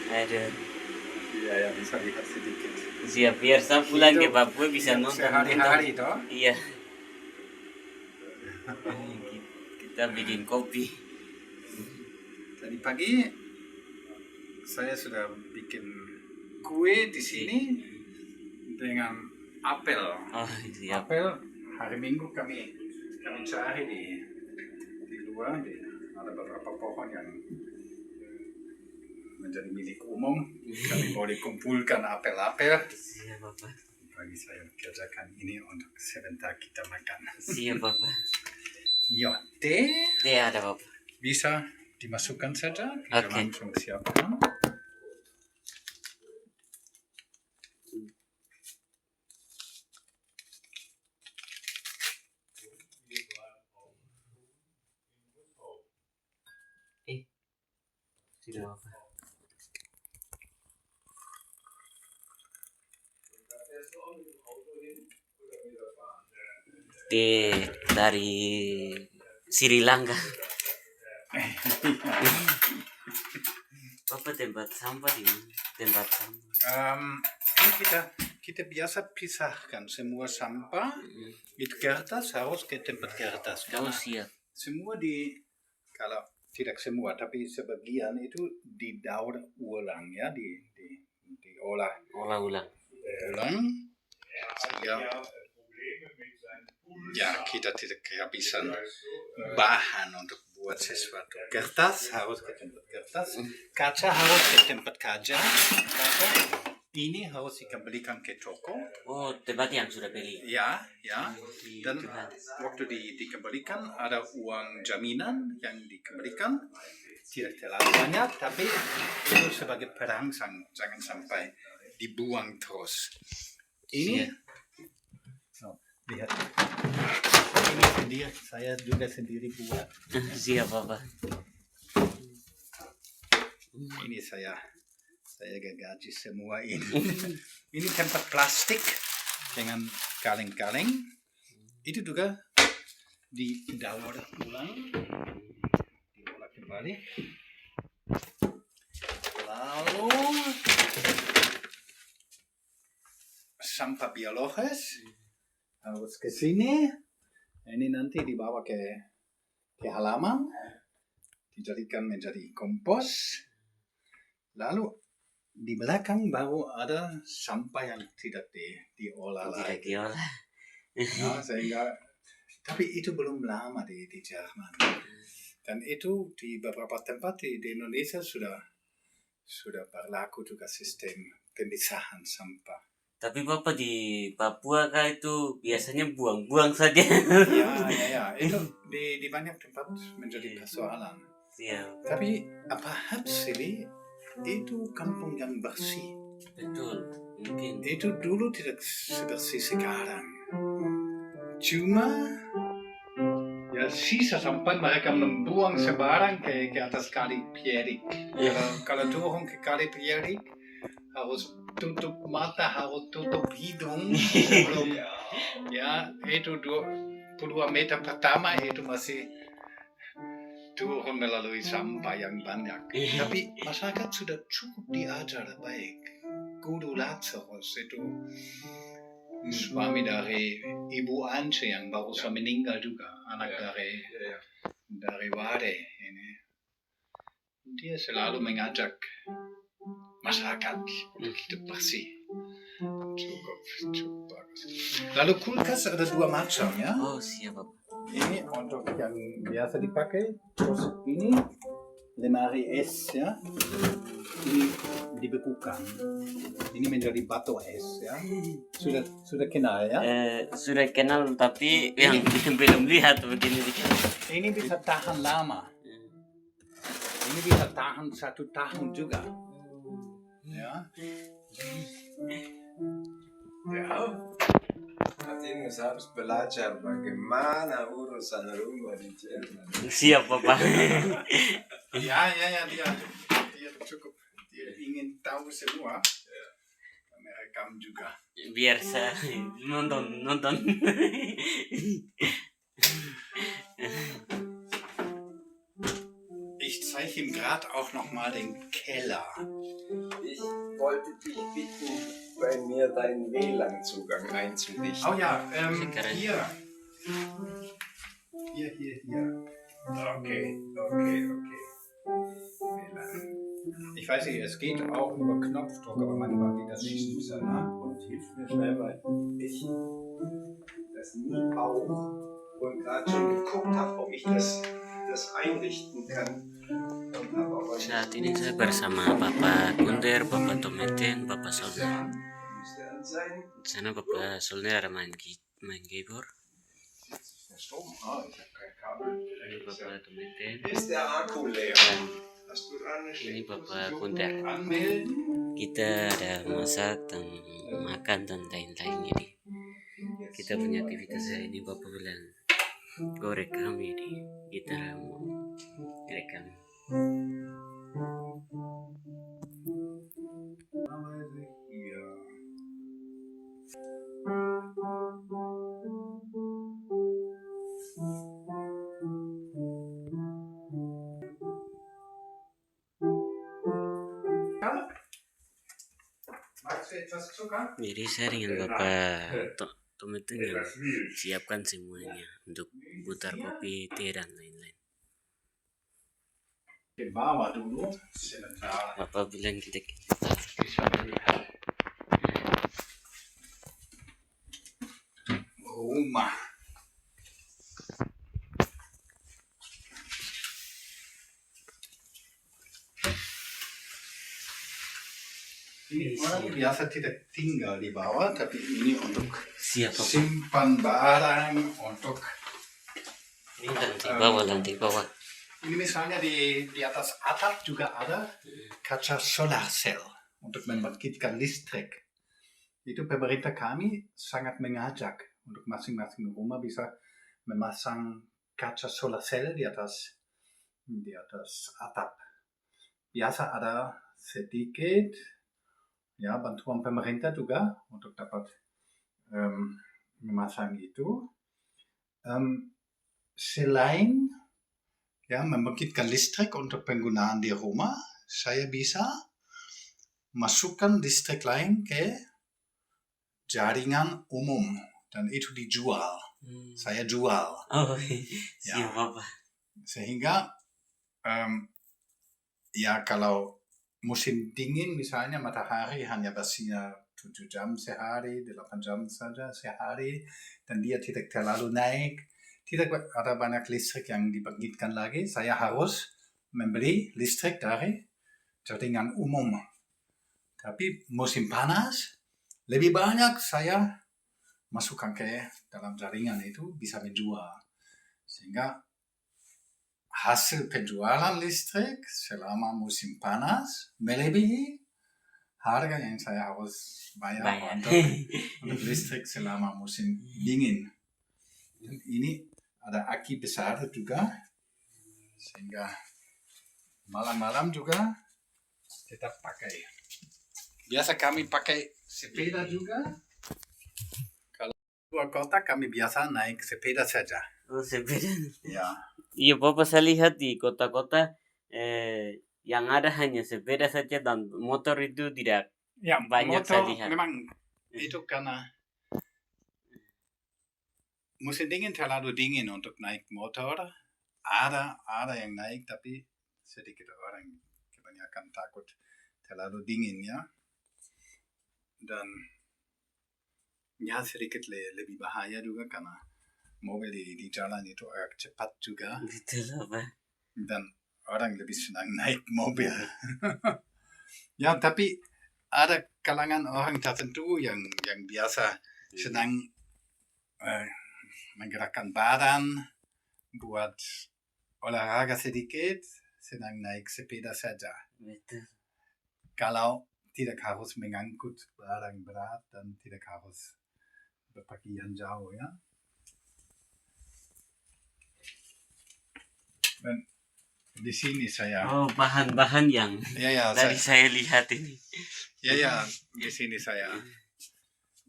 Aduh. Iya ya, bisa lihat sedikit. Siap, biar saya pulang ke Papua bisa Yang nonton. sehari-hari toh. Iya. Kita bikin kopi. Tadi pagi saya sudah bikin kue di sini dengan apel. Oh, siap. Apel hari Minggu kami cari di luar. Ada beberapa pohon yang menjadi milik umum. Kami boleh kumpulkan apel-apel. Siap, Bapak. Pagi saya kerjakan ini untuk sebentar kita makan. Siap, Bapak. Ya, teh Ada, Bapak. bisa dimasukkan saja. Kita Oke. langsung siapkan. Sudah, Bapak. Dari Sri Lanka. Bapak tempat sampah di mana? Tempat sampah. Ini kita biasa pisahkan semua sampah. Itu kertas harus ke tempat kertas. Oh, siap. Semua kalau tidak semua, tapi sebagian itu didaur ulang ya, diolah Ulang. sehingga ya kita tidak kehabisan bahan untuk buat sesuatu. Kertas harus ke tempat kertas, kaca harus ke tempat kaca. Ini harus dikembalikan ke toko. Oh, tempat yang sudah beli. Ya. Dan waktu dikembalikan ada uang jaminan yang dikembalikan. Tidak terlalu banyak, tapi itu sebagai perangsang, jangan sampai dibuang terus. Ini, lihat. Ini saya juga sendiri buat. Siap, Bapak. Ini saya gaji semua ini. Ini tempat plastik dengan kaleng-kaleng. Itu juga didaur ulang, diolah kembali. Lalu sampah biologis harus ke sini. Ini nanti dibawa ke halaman, dijadikan menjadi kompos. Lalu di belakang baru ada sampah yang tidak diolah lagi. Ya, sehingga, tapi itu belum lama di Jerman. Dan itu di beberapa tempat di Indonesia sudah berlaku juga sistem pemisahan sampah. Tapi Bapak di Papua kah itu biasanya buang-buang saja? Ya. Itu di banyak tempat menjadi persoalan. Siap. Tapi apa sih itu kampung yang bersih? Betul. Mungkin. Itu dulu tidak sebersih sekarang. Cuma ya sisa sampai mereka membuang sembarang ke atas kali Pierik. Kalau turun ke kali Pierik harus tutup mata, harus tutup hidung sebelum ya itu 2 meter pertama itu masih turun melalui sampah yang banyak. Tapi masyarakat sudah cukup diajar baik. Guru Lazarus itu suami dari Ibu Ance yang barusan meninggal juga, anak dari Wade ini. Dia selalu mengajak masyarakat untuk hidup bersih. Cukup bagus. Lalu kulkas ada 2 macam ya. Oh, siap, Bapak. Ini untuk yang biasa dipakai, terus ini lemari es ya. Ini dibekukan. Ini menjadi batu es ya. Sudah kenal ya? Sudah kenal tapi yang belum lihat begini. Ini bisa tahan lama. Ini bisa tahan 1 tahun juga. Ya. Nanti harus belajar bagaimana urusan rumah di Jerman. Siap, Bapak. Ya, dia cukup. Dia ingin tahu semua. Merekam juga. Biar saya nonton. zeige ihm gerade auch nochmal den Keller. Ich wollte dich bitten, bei mir deinen WLAN-Zugang einzurichten. Oh ja, Sekarang. hier. Hier. Okay. WLAN. Ich weiß nicht, es geht auch über Knopfdruck, aber manchmal geht das nicht so schnell. Ne? Und hilf mir schnell, weil ich das nie brauche und gerade schon geguckt habe, ob ich das einrichten kann. Und habe aber nicht. Saat ini saya bersama Bapak Kunder, Bapak Tometen, Bapak Solner. Müsste an sein. Di sana Bapak Solner ada main keyboard. Der Strom? Ah, ich habe kein Kabel. Ini Bapak Tometen. Ist der Akku leer? Dan Hast du dran eine ini Steckdose? Bapak Kunder. Anmelden. Kita ada masak dan makan dan lain-lain. Jadi kita punya aktivitas hari ini. Bapak bilang kau rekam ini, kita mau rekam. Hier. Magst du etwas Zucker? Jadi saya dengan Bapak Tometen yang siapkan semuanya untuk putar kopi, teh dan lain-lain. Den bawa dulu. Sebentar. Bapak bilang kita Bisa melihat. Rumah. Ini orang biasa tidak tinggal di bawah, tapi ini untuk siap Bapak. simpan barang, untuk Ini lantai bawah. ini misalnya di atas atap juga ada kaca solar cell untuk membangkitkan listrik. Itu pemerintah kami sangat mengajak untuk masing-masing rumah bisa memasang kaca solar cell di atas atap. Biasa ada sedikit ya bantuan pemerintah juga untuk dapat memasang itu. Selain ya membangkitkan listrik untuk penggunaan di rumah, saya bisa masukkan listrik lain ke jaringan umum dan itu dijual. Saya jual. Oh, siap Bapak. Sehingga ya kalau musim dingin misalnya matahari hanya bersinar 7 jam sehari, 8 jam saja sehari, dan dia tidak terlalu naik, tidak ada banyak listrik yang dibangkitkan lagi, saya harus membeli listrik dari jaringan umum. Tapi musim panas, lebih banyak saya masukkan ke dalam jaringan itu bisa menjual. Sehingga hasil penjualan listrik selama musim panas melebihi harga yang saya harus bayar. Untuk listrik selama musim dingin. Dan ini ada aki besar juga, sehingga malam-malam juga tetap pakai. Biasa kami pakai sepeda juga. Kalau keluar kota kami biasa naik sepeda saja. Oh, sepeda. Ya. Iya Bapak, saya lihat di kota-kota yang ada hanya sepeda saja dan motor itu tidak Ya, banyak motor saya lihat. memang itu karena musim dingin terlalu dingin untuk naik motor. Ada yang naik, tapi sedikit orang kebanyakan takut terlalu dingin ya. Dan ya sedikit lebih bahaya juga karena mobil di jalan itu agak cepat juga. Betul Bapak. Dan orang lebih senang naik mobil. Ya, tapi ada kalangan orang tertentu yang biasa senang menggerakkan badan buat olahraga sedikit, senang naik sepeda saja. Betul. Kalau tidak harus mengangkut barang berat dan tidak harus berpergian jauh ya. Dan di sini saya. Oh, bahan-bahan yang Ya, tadi saya lihat ini. Ya, di sini saya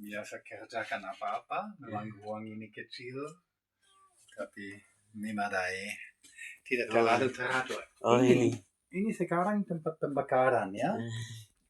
biasa kerjakan apa-apa. Memang ruang ini kecil, tapi memadai. tidak terlalu teratur. Oh ini. Ini sekarang tempat pembakaran ya,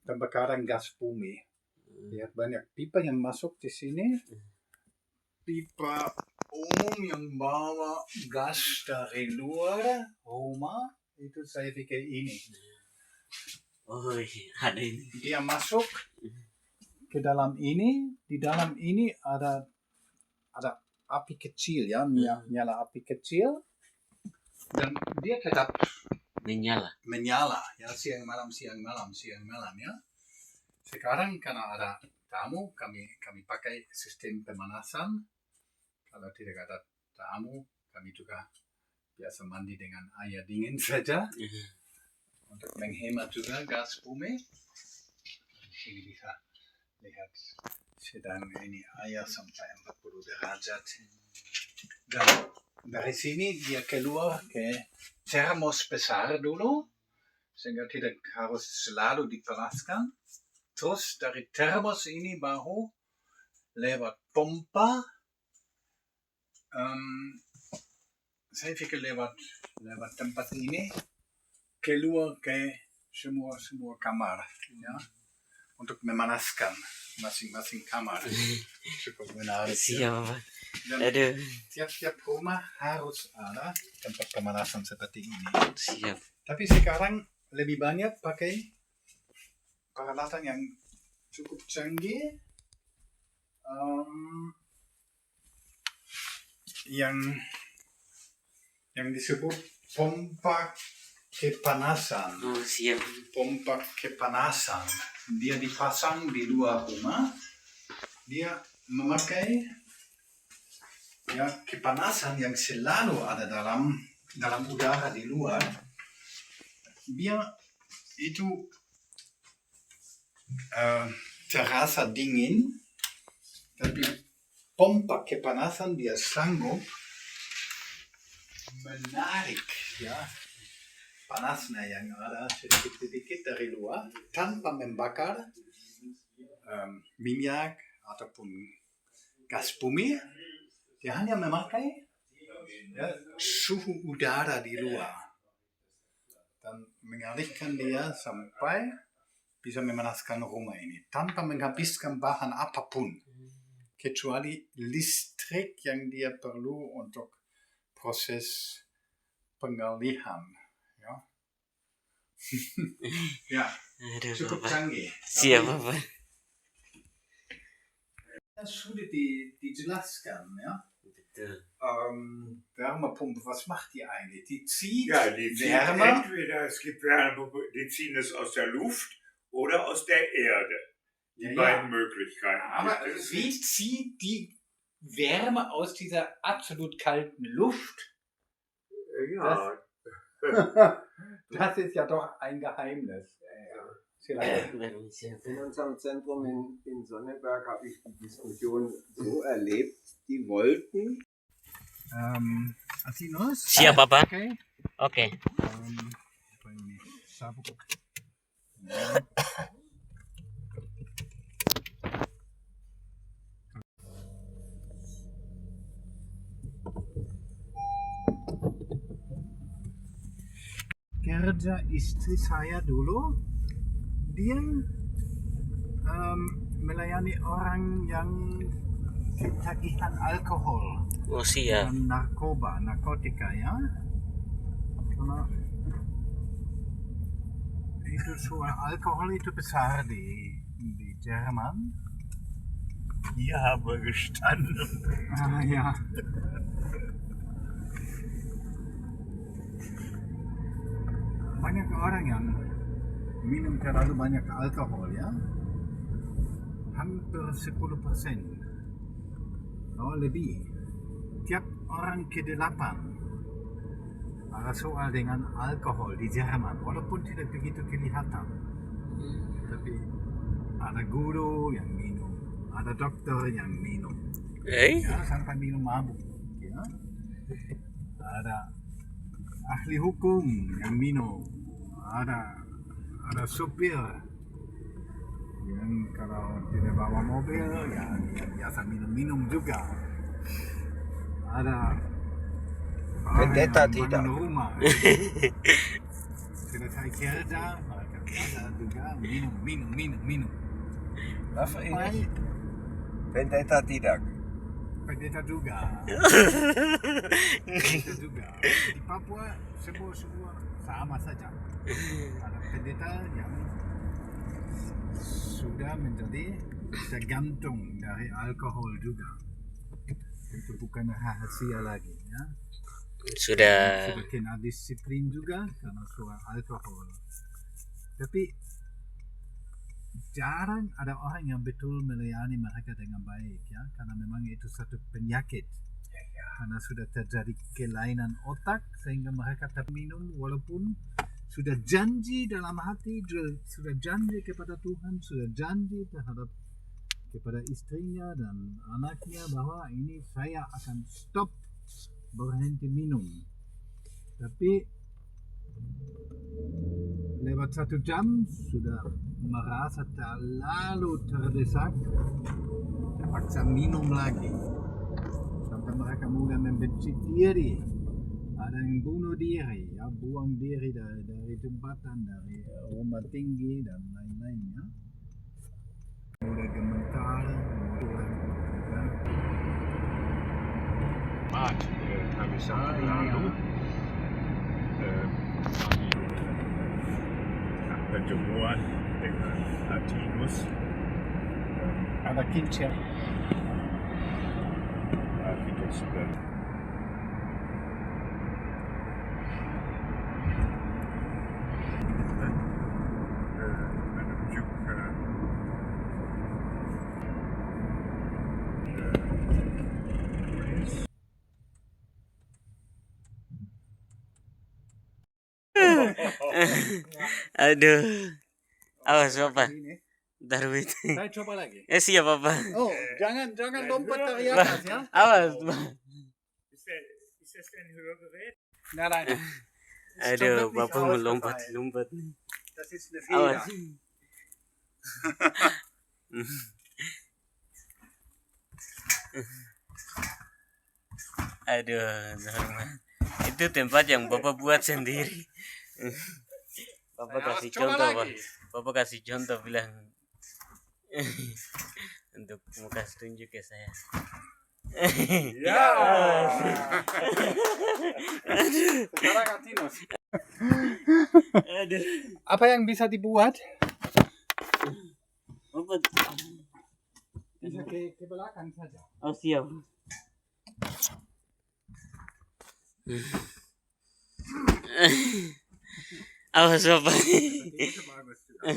pembakaran gas bumi. Lihat banyak pipa yang masuk di sini. Pipa umum yang bawa gas dari luar rumah itu saya pikir ini. Oh iya, ada ini. Dia masuk ke dalam ini. Di dalam ini ada api kecil ya, nyala api kecil. Dan dia tetap menyala ya, siang malam ya. Sekarang karena ada tamu, kami pakai sistem pemanasan. Kalau tidak ada tamu, kami juga biasa mandi dengan air dingin saja untuk menghemat juga gas bumi. Di sini bisa lihat sedang ini air sampai 40 derajat. Dan dari sini dia keluar ke termos besar dulu, sehingga tidak harus selalu dipanaskan. Terus dari termos ini baru lewat pompa, saya pikir lewat tempat ini keluar ke semua kamar ya, untuk memanaskan masing-masing kamar. Cukup menarik. Siap. Dan Aduh. tiap rumah harus ada tempat pemanasan seperti ini. Siap. Tapi sekarang lebih banyak pakai peralatan yang cukup canggih, yang disebut pompa kepanasan. Oh siap. Pompa kepanasan. Dia dipasang di luar rumah. Dia memakai ya kepanasan yang selalu ada dalam udara di luar. Biar itu terasa dingin, tapi pompa kepanasan dia sanggup menarik ya panasnya yang ada sedikit-sedikit dari luar tanpa membakar minyak ataupun gas bumi. Dia hanya memakai ya, suhu udara di luar dan mengalihkan dia sampai bisa memanaskan rumah ini tanpa menghabiskan bahan apapun kecuali listrik yang dia perlu untuk proses pengalihan ya. Ya, Aduh, cukup Bapak. canggih. Siap, Tapi Bapak. sudah dijelaskan ya. Betul. Wärmepumpe, was macht die eigentlich? Die zieht Ja, die ziehen Wärme. entweder, es gibt Wärmepumpen, die ziehen es aus der Luft oder aus der Erde. Die Ja, beiden Möglichkeiten. Aber gibt es. wie zieht die Wärme aus dieser absolut kalten Luft? Ja, Das ist ja doch ein Geheimnis. Vielleicht. Siap. In unserem Zentrum in Sonneberg habe ich die Diskussion so erlebt, die wollten. Así no es. Siap, Bapak. Okay. Oke. Ini sabuk. Kerja istri saya dulu, dia melayani orang yang ketagihan alkohol Oh siap. dan narkotika ya. Karena itu soal alkohol itu besar di Jerman. ja, aber gestanden. Ya. Banyak orang yang minum terlalu banyak alkohol ya. Hampir 10%. Oh lebih. Tiap orang ke-8 ada soal dengan alkohol di Jerman, walaupun tidak begitu kelihatan. Tapi ada guru yang minum, ada dokter yang minum, ya, sampai minum mabuk. Ya. Ada ahli hukum yang minum, ada supir yang kalau tidak bawa mobil ya dia biasa minum juga. Ada Vendetta tidak. Rumah. Selesai kerja, mereka ada juga minum. Apa ini? Vendetta tidak. Pendeta juga. Di Papua semua sama saja. Ada pendeta yang sudah menjadi tergantung dari alkohol juga. Itu bukan rahasia lagi, ya. Sudah kena disiplin juga karena soal alkohol. Tapi jarang ada orang yang betul melayani mereka dengan baik, ya, karena memang itu satu penyakit. Karena sudah terjadi kelainan otak sehingga mereka terminum walaupun sudah janji dalam hati, sudah janji kepada Tuhan, sudah janji kepada istrinya dan anaknya bahwa ini saya akan stop, berhenti minum. Tapi lewat 1 jam sudah merasa terlalu terdesak, terpaksa minum lagi sampai mereka mulai membenci diri. Ada yang bunuh diri, ya, buang diri dari jembatan, dari rumah tinggi dan lain-lainnya. Mulai gemetar, kami sangat lalu pertemuan dengan Martinus, ada Kincher, kita sudah menunjuk aduh. Awas Bapak. Darwin. Saya coba lagi. Siap Bapak. Oh, jangan lompat dari atas, ya. Awas. Ist das ein Hörgerät? Nein. Aduh, Bapak mau lompat. Das ist eine Feder. Awas. Aduh, Norman. Itu tempat yang Bapak buat sendiri. Bapak kasih contoh, Pak. Bapak kasih contoh bilang untuk mau kasih tunjuk ke saya. Ya. Sekarang Martinus. Aduh. Apa yang bisa dibuat? Bapak. Bisa ke belakang saja. Oh, siap. Awas Bapak. Itu bagus juga.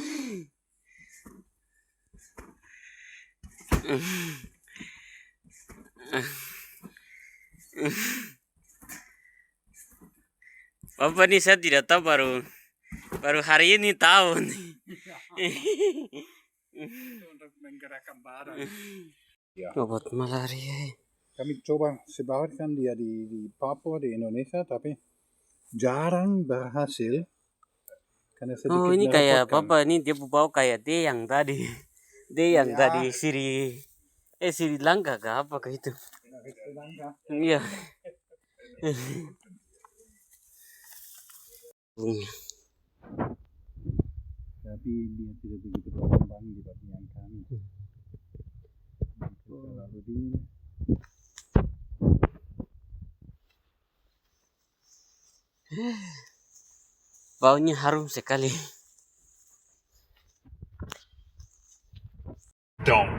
Bapak nih saya tidak tahu baru hari ini tahu nih. Untuk menggerakkan badan. Obat malaria. Kami coba sebarkan dia di Papua, di Indonesia, tapi jarang berhasil. Karena sedikit Oh, ini kayak merepotkan. Bapak ini dia bau kayak D yang tadi. D yang tadi Sri Lanka kah apa kah itu? Iya. Tapi dia tidak begitu berkembang di bagian kami. Terlalu dingin. Baunya harum sekali. Dong.